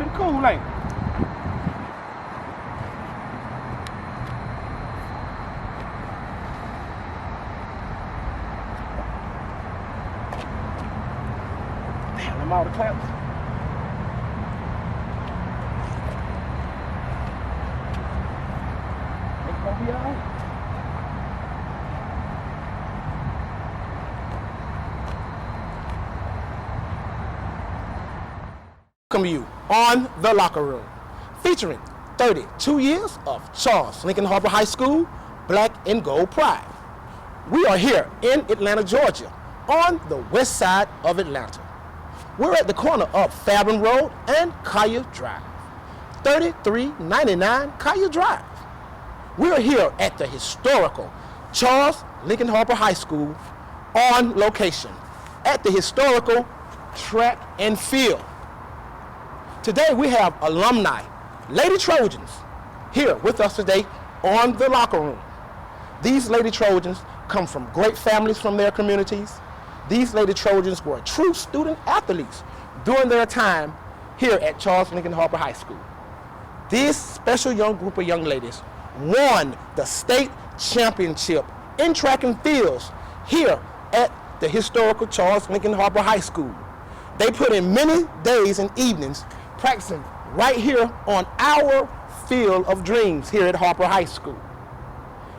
pretty cool, ain't it? Damn, them all the clamps. It's gonna be all right. Welcome you on The Locker Room, featuring 32 years of Charles Lincoln Harbor High School Black and Gold Pride. We are here in Atlanta, Georgia, on the west side of Atlanta. We're at the corner of Fairburn Road and Collier Drive, 3399 Collier Drive. We're here at the historical Charles Lincoln Harbor High School on location at the historical track and field. Today we have alumni, Lady Trojans, here with us today on The Locker Room. These Lady Trojans come from great families from their communities. These Lady Trojans were true student athletes during their time here at Charles Lincoln Harbor High School. This special young group of young ladies won the state championship in track and fields here at the historical Charles Lincoln Harbor High School. They put in many days and evenings practicing right here on our Field of Dreams here at Harper High School.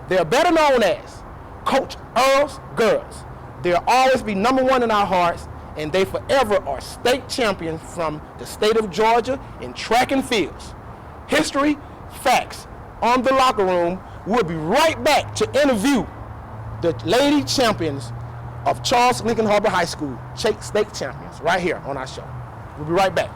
They're better known as Coach EARL'S girls. They'll always be #1 in our hearts, and they forever are state champions from the state of Georgia in track and fields. History, facts, on The Locker Room. We'll be right back to interview the lady champions of Charles Lincoln Harbor High School, state champions, right here on our show. We'll be right back.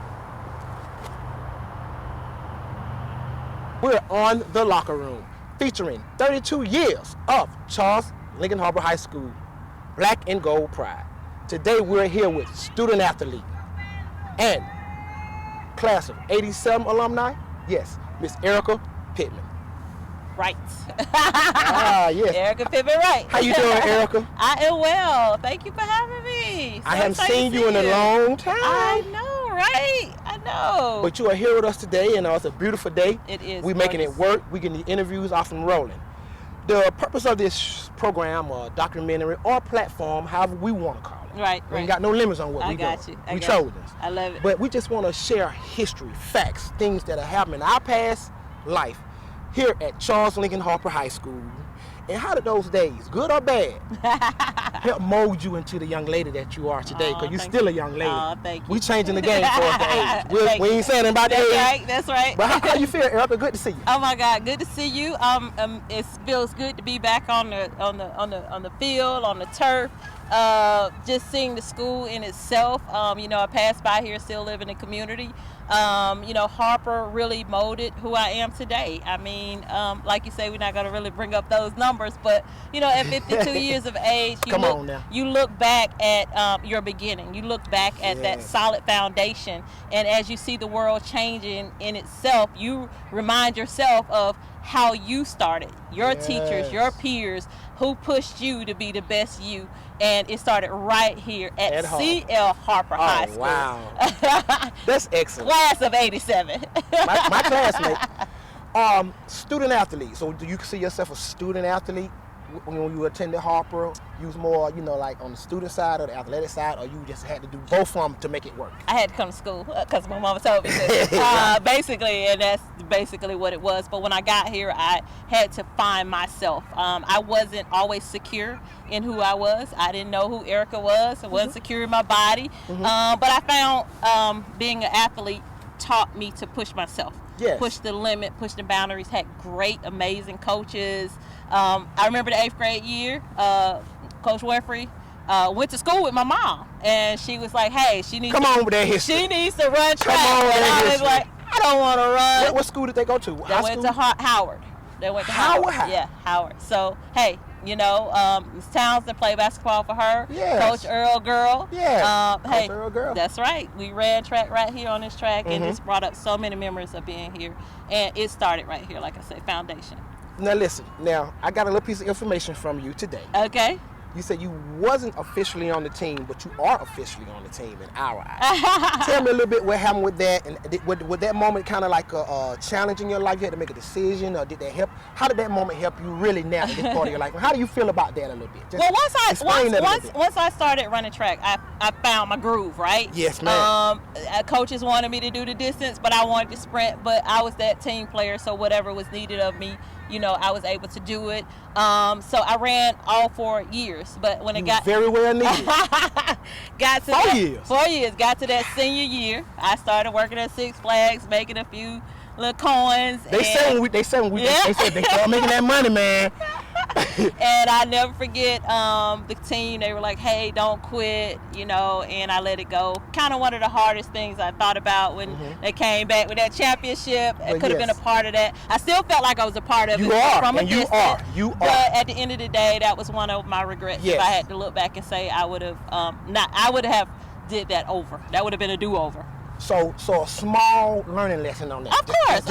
We're on The Locker Room, featuring 32 years of Charles Lincoln Harbor High School Black and Gold Pride. Today we're here with student athlete and class of '87 alumni. Yes, Miss Erica Pittman. Right. Yes. Erica Pittman, right. How you doing, Erica? I am well. Thank you for having me. I haven't seen you in a long time. I know, right? I know. But you are here with us today, and it's a beautiful day. It is. We're making it work. We're getting the interviews off and rolling. The purpose of this program, or documentary, or platform, however we want to call it. Right. We ain't got no limits on what we do. We Trojans. I love it. But we just want to share history, facts, things that have happened in our past life here at Charles Lincoln Harbor High School. And how did those days, good or bad, help mold you into the young lady that you are today? Because you're still a young lady. Oh, thank you. We changing the game for us the age. We ain't saying about the age. That's right. But how you feel, Erica? Good to see you. Oh my God, good to see you. It feels good to be back on the field, on the turf. Just seeing the school in itself. I passed by here, still live in the community. Harper really molded who I am today. I mean, like you say, we're not going to really bring up those numbers, but, at 52 years of age, you look back at your beginning. You look back at that solid foundation, and as you see the world changing in itself, you remind yourself of how you started, your teachers, your peers, who pushed you to be the best you. And it started right here at C.L. Harper High School. Wow. That's excellent. Class of '87. my classmate. Student athlete. So do you see yourself a student athlete when you attended Harper? You was more, like on the student side or the athletic side, or you just had to do both of them to make it work? I had to come to school because my mama told me to. Basically, and that's basically what it was. But when I got here, I had to find myself. I wasn't always secure in who I was. I didn't know who Erica was. I wasn't secure in my body. But I found being an athlete taught me to push myself. Yes. Push the limit, push the boundaries, had great, amazing coaches. I remember the 8th grade year, Coach Winfrey went to school with my mom, and she was like, hey, she needs to run track. And I was like, I don't want to run. What school did they go to? They went to Howard. They went to Howard. Yeah, Howard. So, hey, Ms. Townsend played basketball for her. Yes. Coach Earl girl. Yeah. Coach Earl girl. That's right. We ran track right here on this track, and it's brought up so many memories of being here. And it started right here, like I said, foundation. Now listen. Now I got a little piece of information from you today. Okay. You said you wasn't officially on the team, but you are officially on the team in our eyes. Tell me a little bit what happened with that, and was that moment kind of like a challenge in your life? You had to make a decision, or did that help? How did that moment help you really now in this part of your life? How do you feel about that a little bit? Just once I started running track, I found my groove, right? Yes, ma'am. Coaches wanted me to do the distance, but I wanted to sprint. But I was that team player, so whatever was needed of me, I was able to do it. So I ran all 4 years, but when it got very well needed. got to 4 years. 4 years. Got to that senior year, I started working at Six Flags, making a few little coins. They said they started making that money, man. And I never forget the team. They were like, "Hey, don't quit," and I let it go. Kind of one of the hardest things I thought about when they came back with that championship. It could have been a part of that. I still felt like I was a part of it from a distance. You are. But at the end of the day, that was one of my regrets. Yes. If I had to look back and say, I would have I would have did that over. That would have been a do-over. So a small learning lesson on that.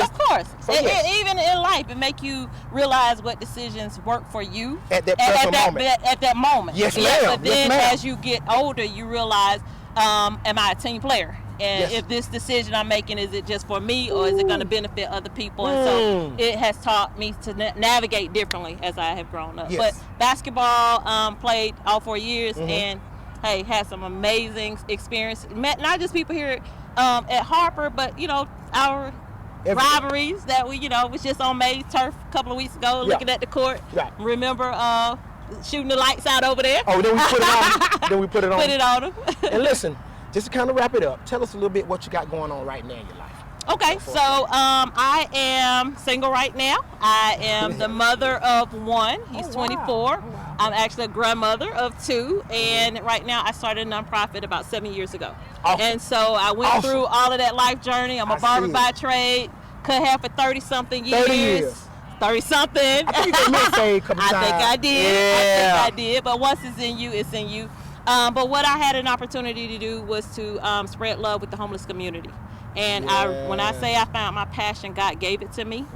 Of course. Even in life, it make you realize what decisions work for you at that moment. Yes, ma'am. But then as you get older, you realize, am I a team player? And if this decision I'm making, is it just for me, or is it going to benefit other people? And so it has taught me to navigate differently as I have grown up. Yes. But basketball, played all 4 years, and hey, had some amazing experience. Met not just people here at Harper, but our rivalries that we was just on May's turf a couple of weeks ago, looking at the court. Right. Remember shooting the lights out over there? Oh, then we put it on. Then we put it on. Put it on them. And listen, just to kind of wrap it up, tell us a little bit what you got going on right now in your life. Okay, so I am single right now. I am the mother of one. He's 24. Wow. I'm actually a grandmother of 2, and right now I started a nonprofit about 7 years ago. Awesome. And so I went through all of that life journey. I'm a barber by trade, cut hair for 30-something years. 30 years. 30-something. I think you gave me a fade a couple times. I think I did. Yeah. I did. But once it's in you, it's in you. But what I had an opportunity to do was to spread love with the homeless community. And when I say I found my passion, God gave it to me.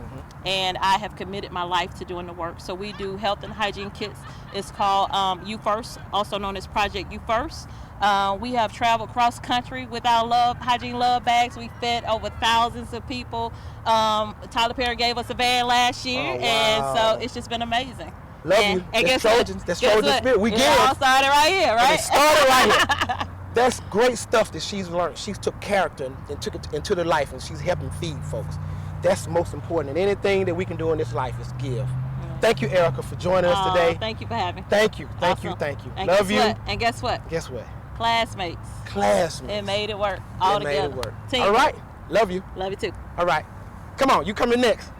And I have committed my life to doing the work. So we do health and hygiene kits. It's called You First, also known as Project You First. We have traveled cross country with our hygiene love bags. We fed over thousands of people. Tyler Perry gave us a van last year, and so it's just been amazing. Love you. And that's Trojans. That's Trojan spirit. We get it. All started right here, right? It started right here. That's great stuff that she's learned. She's took character and took it into the life, and she's helping feed folks. That's most important. And anything that we can do in this life is give. Thank you, Erica, for joining us today. Thank you for having me. Thank you. Thank you. And love you. And guess what? Guess what? Classmates. It made it work all together. Made it work. Team. All right. Love you. Love you too. All right. Come on. You coming next.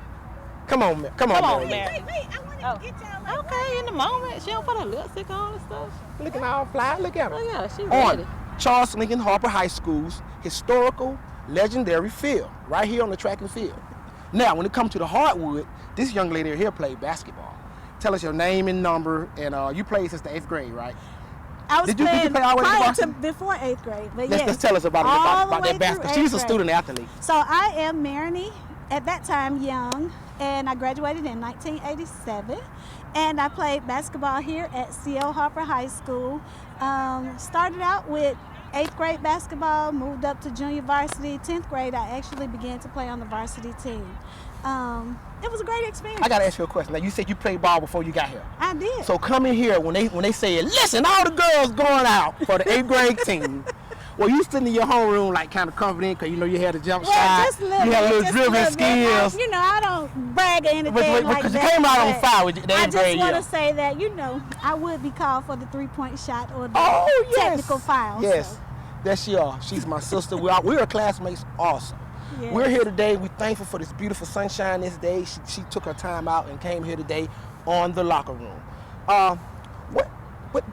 Come on, Mary. Come on, Mary. Wait. I want to get y'all. Okay, in the moment. She don't put her lipstick on and stuff. Looking all fly. Look at her. Oh, yeah. She's ready. On Charles Lincoln Harper High School's historical, legendary field. Right here on the track and field. Now, when it comes to the hardwood, this young lady here played basketball. Tell us your name and number, and you played since the 8th grade, right? I was did you play prior to before 8th grade, but let's tell us about that basketball. She's a student athlete. So I am Marini, at that time young, and I graduated in 1987, and I played basketball here at C.L. Harper High School. Started out with 8th grade basketball, moved up to junior varsity. 10th grade, I actually began to play on the varsity team. It was a great experience. I got to ask you a question. Now, you said you played ball before you got here. I did. So coming here, when they say, listen, all the girls going out for the 8th grade team, well, you sitting in your homeroom like kind of confident because you had a jump shot. Just a little you had a little dribbling skills. I don't brag or anything like that. Because you came out on fire with the 8th grade. I just want to say that, I would be called for the 3-point shot or the technical foul. Yes. So. There she are. She's my sister. We're classmates also. Yes. We're here today. We're thankful for this beautiful sunshine this day. She took her time out and came here today on the locker room.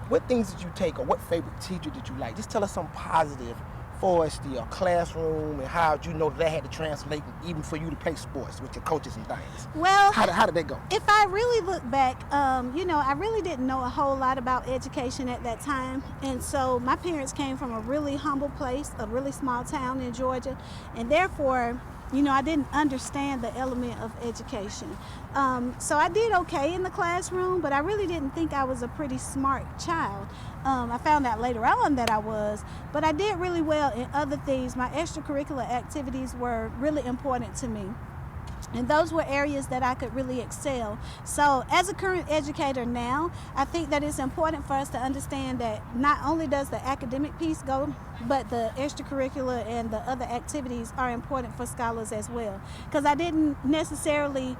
What things did you take, or what favorite teacher did you like? Just tell us something positive for us, the classroom, and how you know that had to translate even for you to play sports with your coaches and things. Well, how did that go? If I really look back, I really didn't know a whole lot about education at that time. And so my parents came from a really humble place, a really small town in Georgia. And therefore, I didn't understand the element of education. So I did okay in the classroom, but I really didn't think I was a pretty smart child. I found out later on that I was, but I did really well in other things. My extracurricular activities were really important to me. And those were areas that I could really excel. So as a current educator now, I think that it's important for us to understand that not only does the academic piece go, but the extracurricular and the other activities are important for scholars as well. Because I didn't necessarily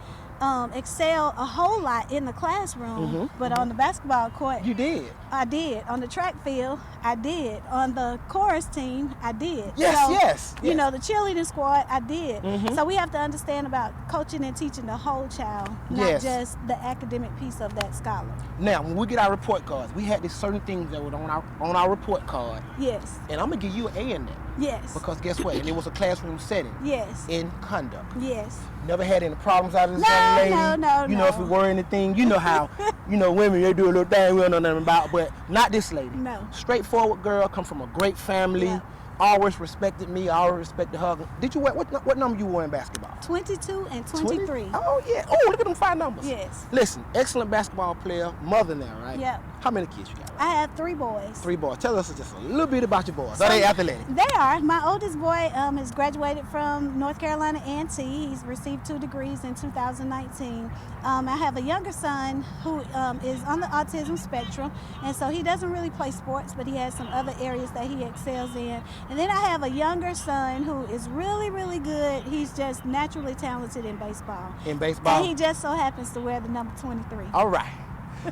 excel a whole lot in the classroom, but on the basketball court, You did. I did. On the track field, I did. On the chorus team, I did. Yes, So, yes. You know, the cheerleading squad, I did. So we have to understand about coaching and teaching the whole child, not Yes. just the academic piece of that scholar. Now, when we get our report cards, we had these certain things that were on our report card, Yes. and I'm gonna give you an A in that Yes. because guess what? And it was a classroom setting. Yes. In conduct. Yes. Never had any problems out of this No, young lady. no, You know, if we were anything, you know how, women, they do a little thing we don't know nothing about, but not this lady. No. Straightforward girl, come from a great family, Yeah. always respected me, always respected her. Did you wear, what number you wore in basketball? 22 and 20? 23. Oh, yeah. Oh, look at them 5 numbers. Yes. Listen, excellent basketball player, mother now, right? Yep. How many kids you got? Right? I have 3 boys. 3 boys. Tell us just a little bit about your boys. Are they athletic? They are. My oldest boy has graduated from North Carolina A&T. He's received 2 degrees in 2019. I have a younger son who is on the autism spectrum, and so he doesn't really play sports, but he has some other areas that he excels in. And then I have a younger son who is really, really good. He's just naturally talented in baseball. In baseball? And he just so happens to wear the number 23. All right.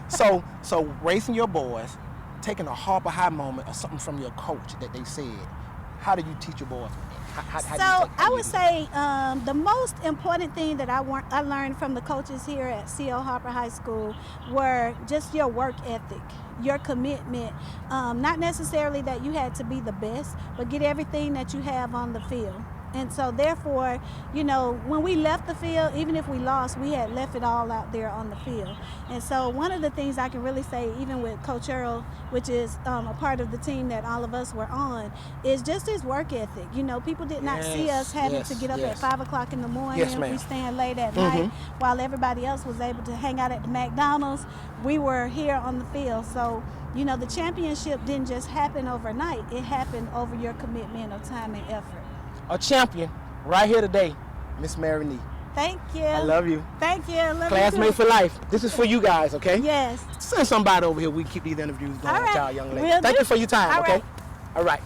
So raising your boys, taking a Harper High moment or something from your coach that they said, how do you teach your boys? I would say the most important thing that I learned from the coaches here at C.L. Harper High School were just your work ethic, your commitment. Not necessarily that you had to be the best, but get everything that you have on the field. And so therefore, when we left the field, even if we lost, we had left it all out there on the field. And so one of the things I can really say, even with Coach Earl, which is a part of the team that all of us were on, is just his work ethic. People did not see us having to get up at 5 o'clock in the morning. Yes, ma'am. We staying late at night while everybody else was able to hang out at the McDonald's. We were here on the field. So, the championship didn't just happen overnight. It happened over your commitment of time and effort. A champion right here today, Miss Mary Nee. Thank you. I love you. Thank you. Love Classmate for life. This is for you guys, okay? Yes. Send somebody over here. We keep these interviews going All with right. y'all young ladies. Will Thank do. you for your time, All okay? right. All right.